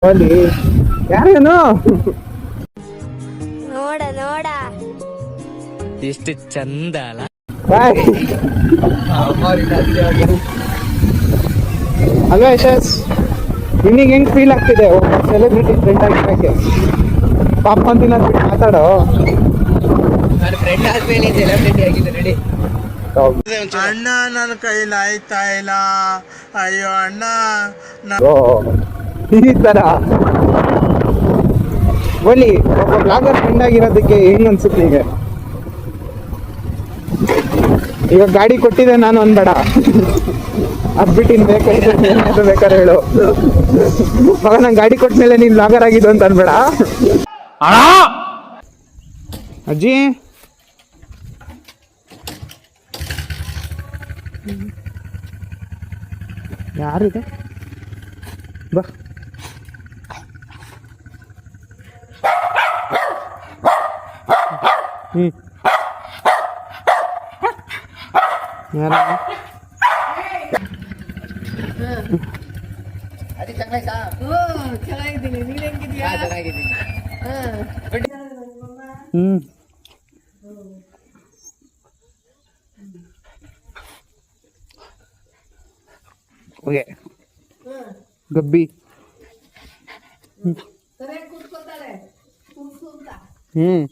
ಅಲ್ಲಿ ಯಾರೇನು ನೋಡ ನೋಡ ಎಷ್ಟು ಚಂದ ಅಲ್ಲ. ಅಲ್ವಾ ಯಶಸ್, ನಿನಗೆ ಹೆಂಗ್ ಫೀಲ್ ಆಗ್ತಿದೆ ಒಬ್ಬ ಸೆಲೆಬ್ರಿಟಿ ಫ್ರೆಂಡ್ ಆಗಿರೋಕ್ಕೆ? ಪಾಪ ಅಂತಿನ ಮಾತಾಡೋ. ನಾನು ಫ್ರೆಂಡ್ ಆದ್ಮೇಲೆ ಸೆಲೆಬ್ರಿಟಿ ಆಗಿದೆ ರೆಡಿ. ಅಣ್ಣ ನನ್ನ ಕೈಲಿ ಆಯ್ತಾ ಇಲ್ಲ, ಅಯ್ಯೋ ಅಣ್ಣ. ಈ ತರ ಒಲಿ ಒಬ್ಬ ಬ್ಲಾಗರ್ ಫ್ರೆಂಡ್ ಆಗಿರೋದಕ್ಕೆ ಹೆಂಗ್ ಅನ್ಸುತ್ತೆ ಈಗ? ಈಗ ಗಾಡಿ ಕೊಟ್ಟಿದೆ ನಾನು ಅನ್ಬೇಡ, ಅದ್ಬಿಟ್ಟಿನ್ ಬೇಕಾದ್ರೆ ಬೇಕಾದ್ರೆ ಹೇಳು ಮಗ, ನಂಗೆ ಗಾಡಿ ಕೊಟ್ಮೇಲೆ ನೀನ್ ಬ್ಲಾಗರ್ ಆಗಿದ್ದು ಅಂತ ಅನ್ಬೇಡ. ಅಜ್ಜಿ ಯಾರಿದೆ? ಬಾ. ಯಾರ? ಚೆನ್ನಾಗಿದ್ದೀನಿ, ನೀನ್ ಹೆಂಗಿದ್ಯಾ? ಓಕೆ ಗಬ್ಬಿ. ಹ್ಮ್